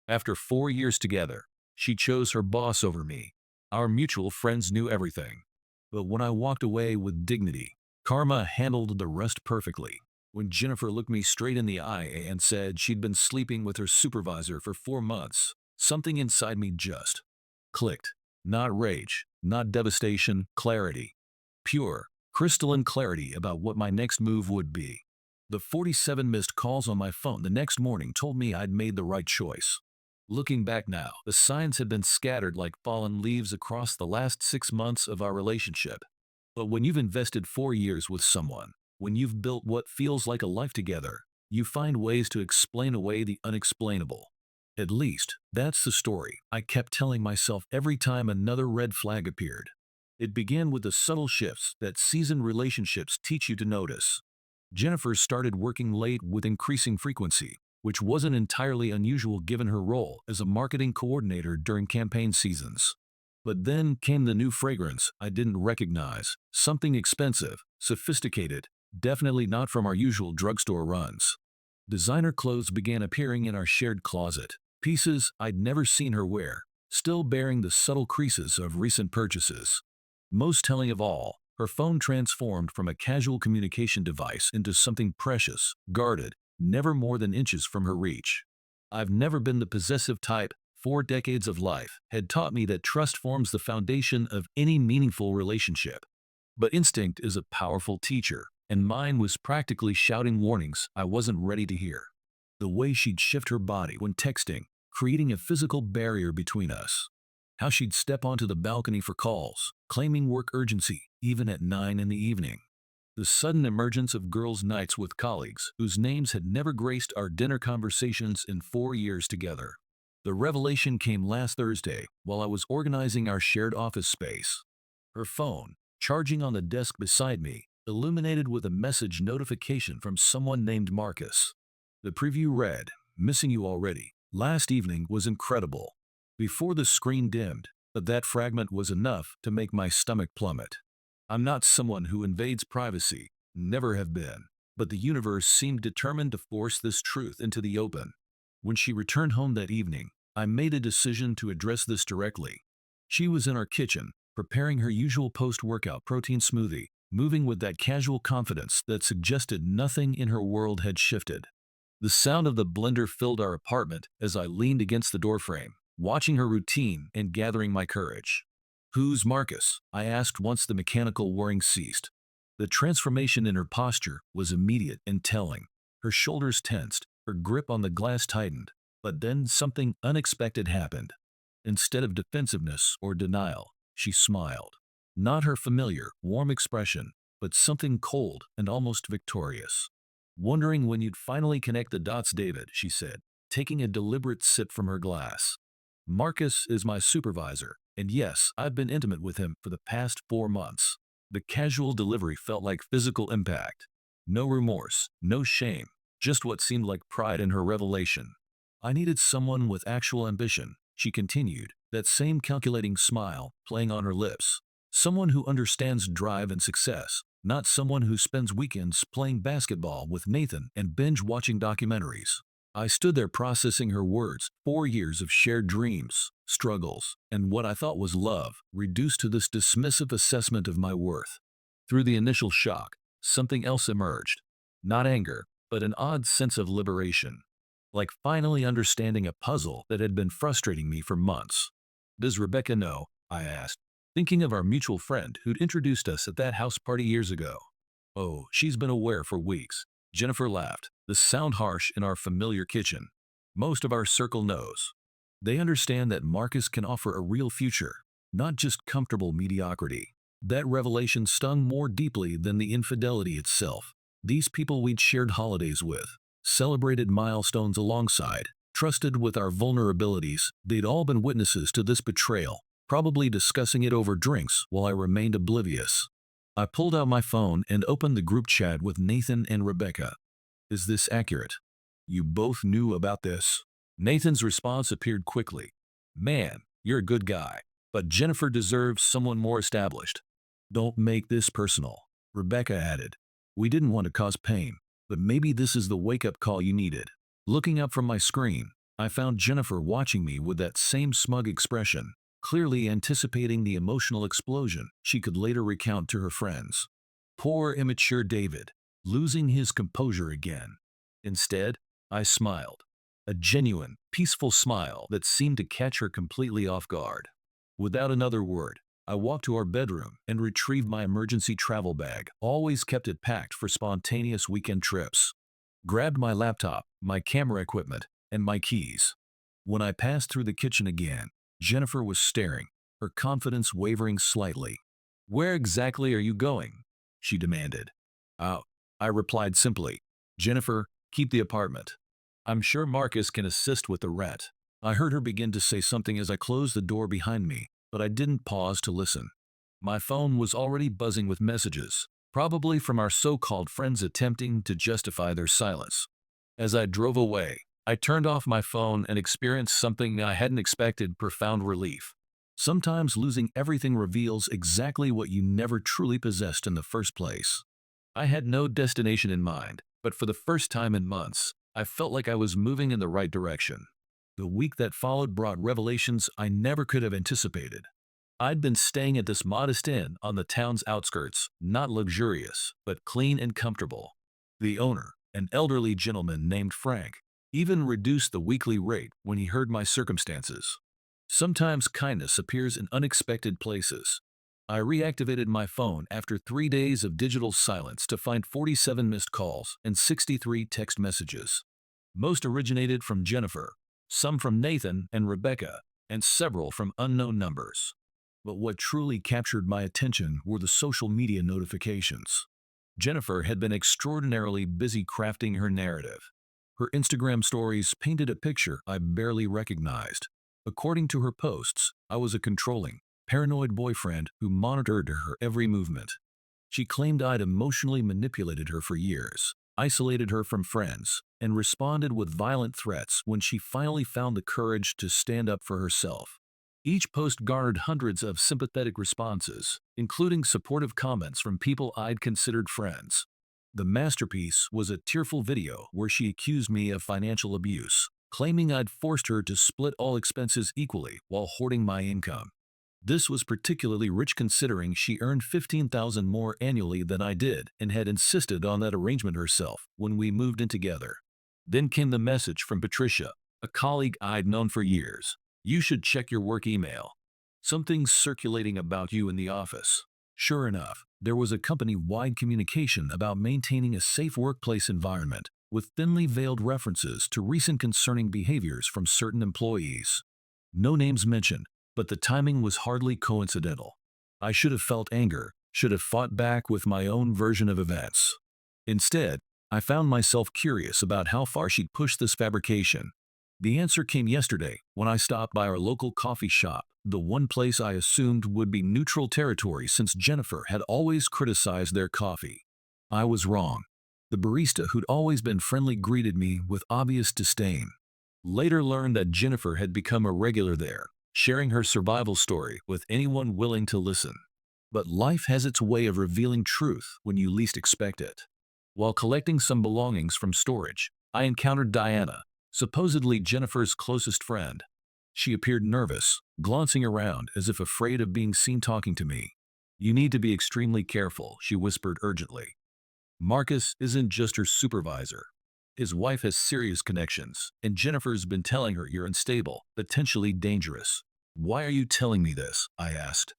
After 4 years together, she chose her boss over me. Our mutual friends knew everything. But when I walked away with dignity, karma handled the rest perfectly. When Jennifer looked me straight in the eye and said she'd been sleeping with her supervisor for 4 months, something inside me just clicked. Not rage, not devastation, clarity. Pure, crystalline clarity about what my next move would be. The 47 missed calls on my phone the next morning told me I'd made the right choice. Looking back now, the signs had been scattered like fallen leaves across the last 6 months of our relationship. But when you've invested 4 years with someone, when you've built what feels like a life together, you find ways to explain away the unexplainable. At least, that's the story I kept telling myself every time another red flag appeared. It began with the subtle shifts that seasoned relationships teach you to notice. Jennifer started working late with increasing frequency, which wasn't entirely unusual given her role as a marketing coordinator during campaign seasons. But then came the new fragrance I didn't recognize, something expensive, sophisticated, definitely not from our usual drugstore runs. Designer clothes began appearing in our shared closet, pieces I'd never seen her wear, still bearing the subtle creases of recent purchases. Most telling of all, her phone transformed from a casual communication device into something precious, guarded, never more than inches from her reach. I've never been the possessive type. 4 decades of life had taught me that trust forms the foundation of any meaningful relationship. But instinct is a powerful teacher, and mine was practically shouting warnings I wasn't ready to hear. The way she'd shift her body when texting, creating a physical barrier between us. How she'd step onto the balcony for calls, claiming work urgency, even at 9 in the evening. The sudden emergence of girls' nights with colleagues whose names had never graced our dinner conversations in 4 years together. The revelation came last Thursday while I was organizing our shared office space. Her phone, charging on the desk beside me, illuminated with a message notification from someone named Marcus. The preview read, "Missing you already. Last evening was incredible." Before the screen dimmed, but that fragment was enough to make my stomach plummet. I'm not someone who invades privacy, never have been, but the universe seemed determined to force this truth into the open. When she returned home that evening, I made a decision to address this directly. She was in our kitchen, preparing her usual post-workout protein smoothie, moving with that casual confidence that suggested nothing in her world had shifted. The sound of the blender filled our apartment as I leaned against the doorframe, watching her routine and gathering my courage. "Who's Marcus?" I asked once the mechanical whirring ceased. The transformation in her posture was immediate and telling. Her shoulders tensed, her grip on the glass tightened, but then something unexpected happened. Instead of defensiveness or denial, she smiled. Not her familiar, warm expression, but something cold and almost victorious. "Wondering when you'd finally connect the dots, David," she said, taking a deliberate sip from her glass. "Marcus is my supervisor, and yes, I've been intimate with him for the past 4 months." The casual delivery felt like physical impact. No remorse, no shame, just what seemed like pride in her revelation. "I needed someone with actual ambition," she continued, that same calculating smile playing on her lips. "Someone who understands drive and success, not someone who spends weekends playing basketball with Nathan and binge-watching documentaries." I stood there processing her words, 4 years of shared dreams, struggles, and what I thought was love, reduced to this dismissive assessment of my worth. Through the initial shock, something else emerged. Not anger, but an odd sense of liberation. Like finally understanding a puzzle that had been frustrating me for months. "Does Rebecca know?" I asked, thinking of our mutual friend who'd introduced us at that house party years ago. "Oh, she's been aware for weeks." Jennifer laughed, the sound harsh in our familiar kitchen. "Most of our circle knows. They understand that Marcus can offer a real future, not just comfortable mediocrity." That revelation stung more deeply than the infidelity itself. These people we'd shared holidays with, celebrated milestones alongside, trusted with our vulnerabilities, they'd all been witnesses to this betrayal, probably discussing it over drinks while I remained oblivious. I pulled out my phone and opened the group chat with Nathan and Rebecca. "Is this accurate? You both knew about this?" Nathan's response appeared quickly. "Man, you're a good guy, but Jennifer deserves someone more established." "Don't make this personal," Rebecca added. "We didn't want to cause pain, but maybe this is the wake-up call you needed." Looking up from my screen, I found Jennifer watching me with that same smug expression, clearly anticipating the emotional explosion she could later recount to her friends. Poor immature David, losing his composure again. Instead, I smiled. A genuine, peaceful smile that seemed to catch her completely off guard. Without another word, I walked to our bedroom and retrieved my emergency travel bag, always kept it packed for spontaneous weekend trips. Grabbed my laptop, my camera equipment, and my keys. When I passed through the kitchen again, Jennifer was staring, her confidence wavering slightly. "Where exactly are you going?" she demanded. "Out," I replied simply. "Jennifer, keep the apartment. I'm sure Marcus can assist with the rent." I heard her begin to say something as I closed the door behind me, but I didn't pause to listen. My phone was already buzzing with messages, probably from our so-called friends attempting to justify their silence. As I drove away, I turned off my phone and experienced something I hadn't expected: profound relief. Sometimes losing everything reveals exactly what you never truly possessed in the first place. I had no destination in mind, but for the first time in months, I felt like I was moving in the right direction. The week that followed brought revelations I never could have anticipated. I'd been staying at this modest inn on the town's outskirts, not luxurious, but clean and comfortable. The owner, an elderly gentleman named Frank, even reduced the weekly rate when he heard my circumstances. Sometimes kindness appears in unexpected places. I reactivated my phone after 3 days of digital silence to find 47 missed calls and 63 text messages. Most originated from Jennifer, some from Nathan and Rebecca, and several from unknown numbers. But what truly captured my attention were the social media notifications. Jennifer had been extraordinarily busy crafting her narrative. Her Instagram stories painted a picture I barely recognized. According to her posts, I was a controlling, paranoid boyfriend who monitored her every movement. She claimed I'd emotionally manipulated her for years, isolated her from friends, and responded with violent threats when she finally found the courage to stand up for herself. Each post garnered hundreds of sympathetic responses, including supportive comments from people I'd considered friends. The masterpiece was a tearful video where she accused me of financial abuse, claiming I'd forced her to split all expenses equally while hoarding my income. This was particularly rich considering she earned $15,000 more annually than I did and had insisted on that arrangement herself when we moved in together. Then came the message from Patricia, a colleague I'd known for years. "You should check your work email. Something's circulating about you in the office." Sure enough, there was a company-wide communication about maintaining a safe workplace environment, with thinly veiled references to recent concerning behaviors from certain employees. No names mentioned, but the timing was hardly coincidental. I should have felt anger, should have fought back with my own version of events. Instead, I found myself curious about how far she'd pushed this fabrication. The answer came yesterday when I stopped by our local coffee shop, the one place I assumed would be neutral territory since Jennifer had always criticized their coffee. I was wrong. The barista who'd always been friendly greeted me with obvious disdain. Later learned that Jennifer had become a regular there, sharing her survival story with anyone willing to listen. But life has its way of revealing truth when you least expect it. While collecting some belongings from storage, I encountered Diana, supposedly Jennifer's closest friend. She appeared nervous, glancing around as if afraid of being seen talking to me. "You need to be extremely careful," she whispered urgently. "Marcus isn't just her supervisor. His wife has serious connections, and Jennifer's been telling her you're unstable, potentially dangerous." "Why are you telling me this?" I asked.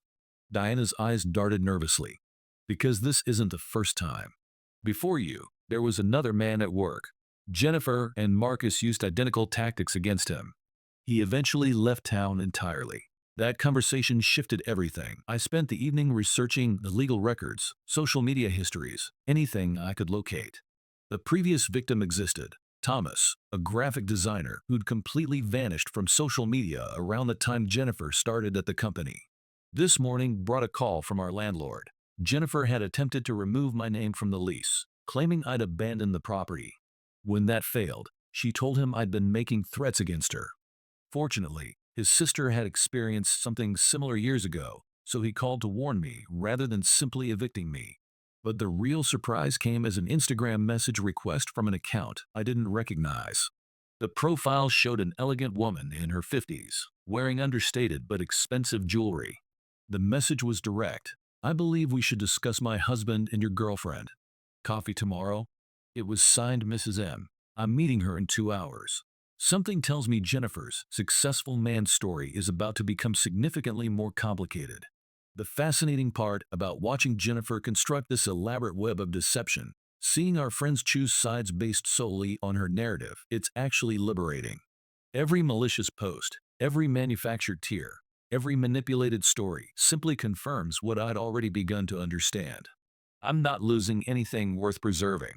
Diana's eyes darted nervously. "Because this isn't the first time. Before you, there was another man at work. Jennifer and Marcus used identical tactics against him. He eventually left town entirely. That conversation shifted everything. I spent the evening researching the legal records, social media histories, anything I could locate. The previous victim existed, Thomas, a graphic designer who'd completely vanished from social media around the time Jennifer started at the company. This morning brought a call from our landlord. Jennifer had attempted to remove my name from the lease, claiming I'd abandoned the property. When that failed, she told him I'd been making threats against her. Fortunately, his sister had experienced something similar years ago, so he called to warn me rather than simply evicting me. But the real surprise came as an Instagram message request from an account I didn't recognize. The profile showed an elegant woman in her 50s, wearing understated but expensive jewelry. The message was direct. I believe we should discuss my husband and your girlfriend. Coffee tomorrow? It was signed Mrs. M. I'm meeting her in 2 hours. Something tells me Jennifer's successful man story is about to become significantly more complicated. The fascinating part about watching Jennifer construct this elaborate web of deception, seeing our friends choose sides based solely on her narrative, it's actually liberating. Every malicious post, every manufactured tier, every manipulated story simply confirms what I'd already begun to understand. I'm not losing anything worth preserving.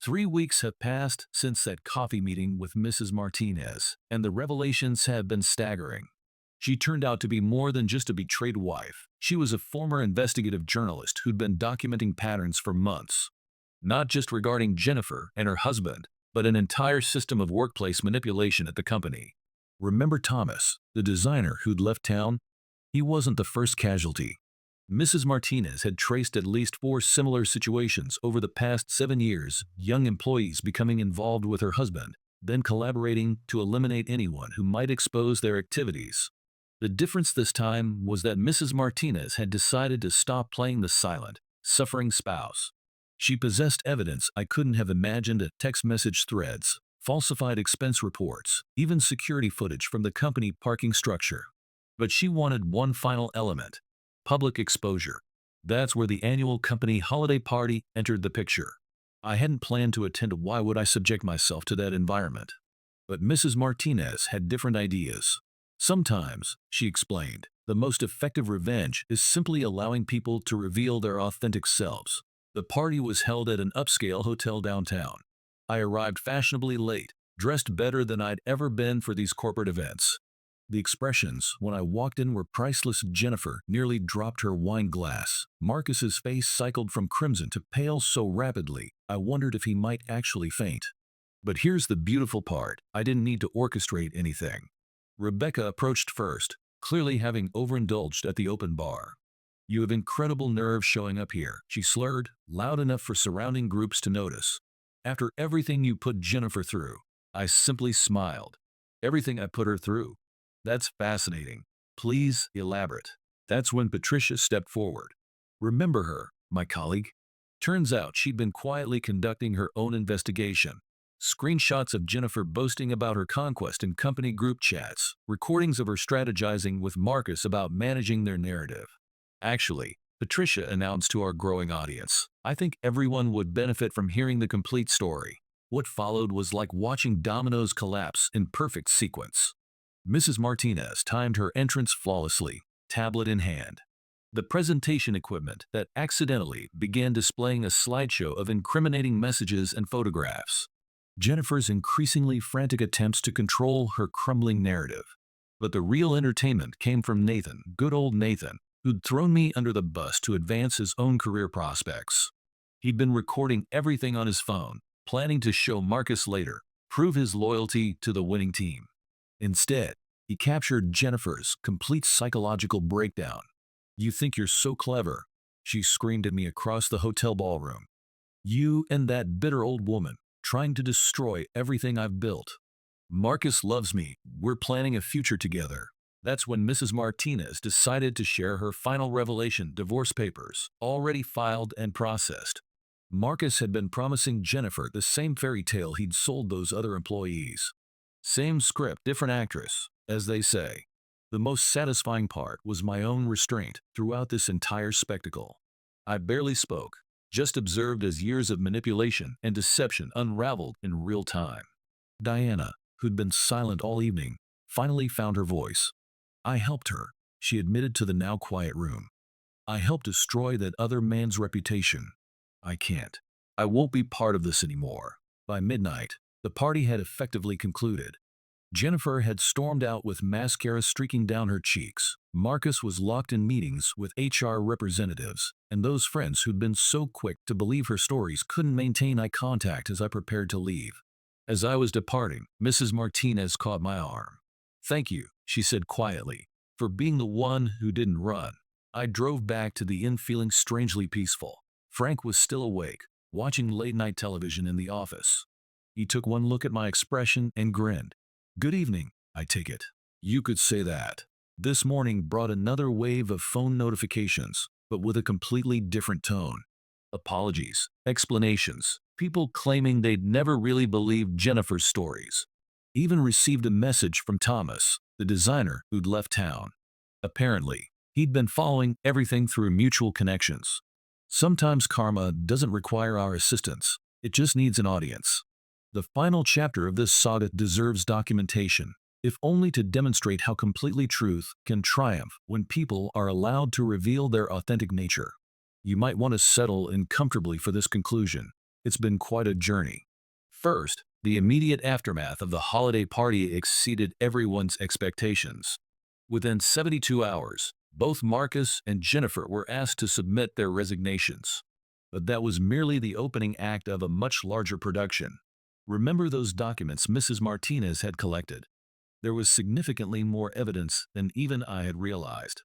3 weeks have passed since that coffee meeting with Mrs. Martinez, and the revelations have been staggering. She turned out to be more than just a betrayed wife. She was a former investigative journalist who'd been documenting patterns for months, not just regarding Jennifer and her husband, but an entire system of workplace manipulation at the company. Remember Thomas, the designer who'd left town? He wasn't the first casualty. Mrs. Martinez had traced at least 4 similar situations over the past 7 years, young employees becoming involved with her husband, then collaborating to eliminate anyone who might expose their activities. The difference this time was that Mrs. Martinez had decided to stop playing the silent, suffering spouse. She possessed evidence I couldn't have imagined: text message threads, falsified expense reports, even security footage from the company parking structure. But she wanted one final element: public exposure. That's where the annual company holiday party entered the picture. I hadn't planned to attend. Why would I subject myself to that environment? But Mrs. Martinez had different ideas. Sometimes, she explained, the most effective revenge is simply allowing people to reveal their authentic selves. The party was held at an upscale hotel downtown. I arrived fashionably late, dressed better than I'd ever been for these corporate events. The expressions when I walked in were priceless. Jennifer nearly dropped her wine glass. Marcus's face cycled from crimson to pale so rapidly, I wondered if he might actually faint. But here's the beautiful part: I didn't need to orchestrate anything. Rebecca approached first, clearly having overindulged at the open bar. "You have incredible nerve showing up here," she slurred, loud enough for surrounding groups to notice. "After everything you put Jennifer through." I simply smiled. "Everything I put her through? That's fascinating. Please elaborate." That's when Patricia stepped forward. "Remember her, my colleague?" Turns out she'd been quietly conducting her own investigation. Screenshots of Jennifer boasting about her conquest in company group chats, recordings of her strategizing with Marcus about managing their narrative. "Actually," Patricia announced to our growing audience, "I think everyone would benefit from hearing the complete story." What followed was like watching dominoes collapse in perfect sequence. Mrs. Martinez timed her entrance flawlessly, tablet in hand. The presentation equipment that accidentally began displaying a slideshow of incriminating messages and photographs. Jennifer's increasingly frantic attempts to control her crumbling narrative. But the real entertainment came from Nathan, good old Nathan, who'd thrown me under the bus to advance his own career prospects. He'd been recording everything on his phone, planning to show Marcus later, prove his loyalty to the winning team. Instead, he captured Jennifer's complete psychological breakdown. "You think you're so clever," she screamed at me across the hotel ballroom. "You and that bitter old woman, trying to destroy everything I've built. Marcus loves me, we're planning a future together." That's when Mrs. Martinez decided to share her final revelation: divorce papers, already filed and processed. Marcus had been promising Jennifer the same fairy tale he'd sold those other employees. Same script, different actress, as they say. The most satisfying part was my own restraint throughout this entire spectacle. I barely spoke, just observed as years of manipulation and deception unraveled in real time. Diana, who'd been silent all evening, finally found her voice. "I helped her," she admitted to the now quiet room. "I helped destroy that other man's reputation. I can't. I won't be part of this anymore." By midnight, the party had effectively concluded. Jennifer had stormed out with mascara streaking down her cheeks. Marcus was locked in meetings with HR representatives, and those friends who'd been so quick to believe her stories couldn't maintain eye contact as I prepared to leave. As I was departing, Mrs. Martinez caught my arm. "Thank you," she said quietly, "for being the one who didn't run." I drove back to the inn feeling strangely peaceful. Frank was still awake, watching late-night television in the office. He took one look at my expression and grinned. Good evening, I take it. You could say that. This morning brought another wave of phone notifications, but with a completely different tone. Apologies, explanations, people claiming they'd never really believed Jennifer's stories. Even received a message from Thomas, the designer who'd left town. Apparently, he'd been following everything through mutual connections. Sometimes karma doesn't require our assistance, it just needs an audience. The final chapter of this saga deserves documentation, if only to demonstrate how completely truth can triumph when people are allowed to reveal their authentic nature. You might want to settle in comfortably for this conclusion. It's been quite a journey. First, the immediate aftermath of the holiday party exceeded everyone's expectations. Within 72 hours, both Marcus and Jennifer were asked to submit their resignations. But that was merely the opening act of a much larger production. Remember those documents Mrs. Martinez had collected? There was significantly more evidence than even I had realized.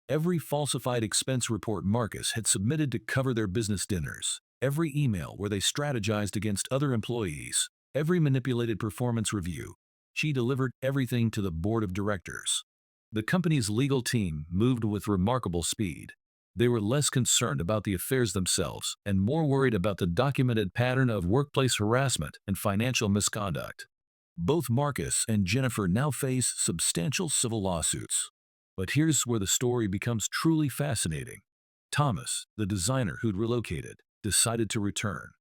Every falsified expense report Marcus had submitted to cover their business dinners, every email where they strategized against other employees, every manipulated performance review, she delivered everything to the board of directors. The company's legal team moved with remarkable speed. They were less concerned about the affairs themselves and more worried about the documented pattern of workplace harassment and financial misconduct. Both Marcus and Jennifer now face substantial civil lawsuits. But here's where the story becomes truly fascinating. Thomas, the designer who'd relocated, decided to return.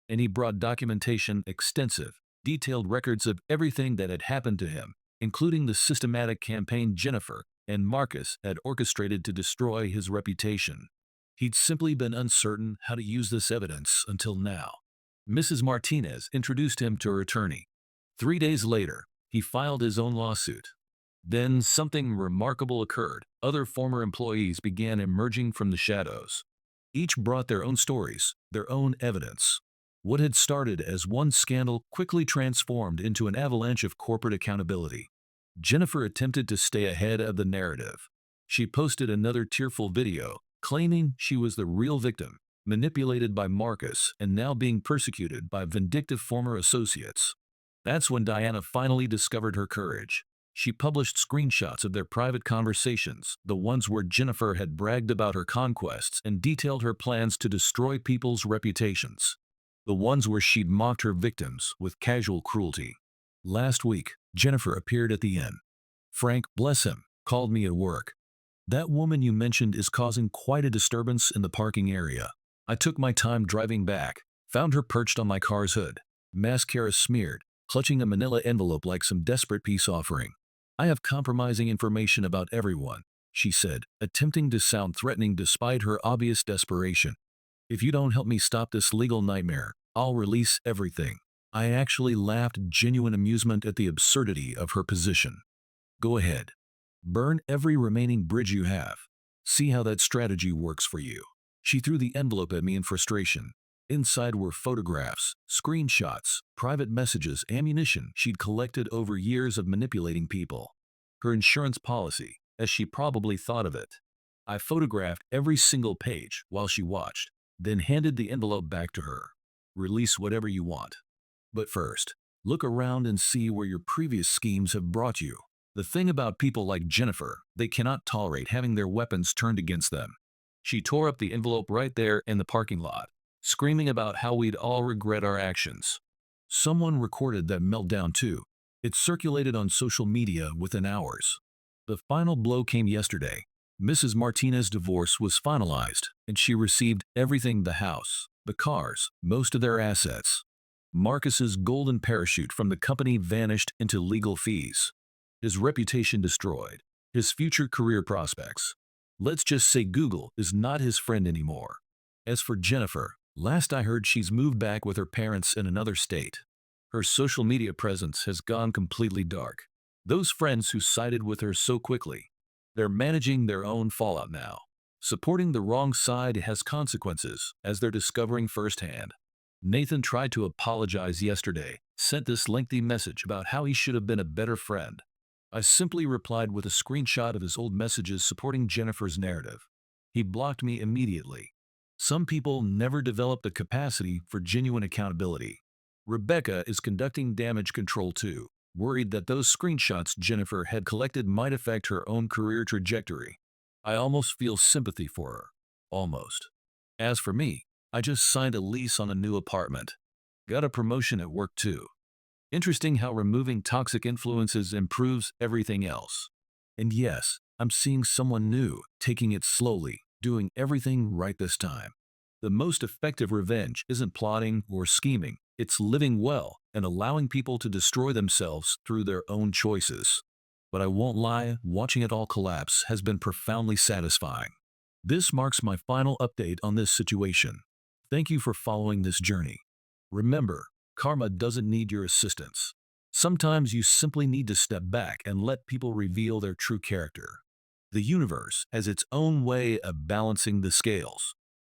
And he brought documentation, extensive, detailed records of everything that had happened to him, including the systematic campaign Jennifer and Marcus had orchestrated to destroy his reputation. He'd simply been uncertain how to use this evidence until now. Mrs. Martinez introduced him to her attorney. 3 days later, he filed his own lawsuit. Then something remarkable occurred. Other former employees began emerging from the shadows. Each brought their own stories, their own evidence. What had started as one scandal quickly transformed into an avalanche of corporate accountability. Jennifer attempted to stay ahead of the narrative. She posted another tearful video, claiming she was the real victim, manipulated by Marcus and now being persecuted by vindictive former associates. That's when Diana finally discovered her courage. She published screenshots of their private conversations, the ones where Jennifer had bragged about her conquests and detailed her plans to destroy people's reputations. The ones where she'd mocked her victims with casual cruelty. Last week, Jennifer appeared at the inn. Frank, bless him, called me at work. That woman you mentioned is causing quite a disturbance in the parking area. I took my time driving back, found her perched on my car's hood, mascara smeared, clutching a manila envelope like some desperate peace offering. I have compromising information about everyone, she said, attempting to sound threatening despite her obvious desperation. If you don't help me stop this legal nightmare, I'll release everything. I actually laughed genuine amusement at the absurdity of her position. Go ahead. Burn every remaining bridge you have. See how that strategy works for you. She threw the envelope at me in frustration. Inside were photographs, screenshots, private messages, ammunition she'd collected over years of manipulating people. Her insurance policy, as she probably thought of it. I photographed every single page while she watched, then handed the envelope back to her. Release whatever you want. But first, look around and see where your previous schemes have brought you. The thing about people like Jennifer, they cannot tolerate having their weapons turned against them. She tore up the envelope right there in the parking lot, screaming about how we'd all regret our actions. Someone recorded that meltdown too. It circulated on social media within hours. The final blow came yesterday. Mrs. Martinez's divorce was finalized, and she received everything: the house, the cars, most of their assets. Marcus's golden parachute from the company vanished into legal fees. His reputation destroyed. His future career prospects. Let's just say Google is not his friend anymore. As for Jennifer, last I heard she's moved back with her parents in another state. Her social media presence has gone completely dark. Those friends who sided with her so quickly, they're managing their own fallout now. Supporting the wrong side has consequences, as they're discovering firsthand. Nathan tried to apologize yesterday, sent this lengthy message about how he should have been a better friend. I simply replied with a screenshot of his old messages supporting Jennifer's narrative. He blocked me immediately. Some people never develop the capacity for genuine accountability. Rebecca is conducting damage control too, worried that those screenshots Jennifer had collected might affect her own career trajectory. I almost feel sympathy for her. Almost. As for me, I just signed a lease on a new apartment. Got a promotion at work too. Interesting how removing toxic influences improves everything else. And yes, I'm seeing someone new, taking it slowly, doing everything right this time. The most effective revenge isn't plotting or scheming, it's living well and allowing people to destroy themselves through their own choices. But I won't lie, watching it all collapse has been profoundly satisfying. This marks my final update on this situation. Thank you for following this journey. Remember, karma doesn't need your assistance. Sometimes you simply need to step back and let people reveal their true character. The universe has its own way of balancing the scales.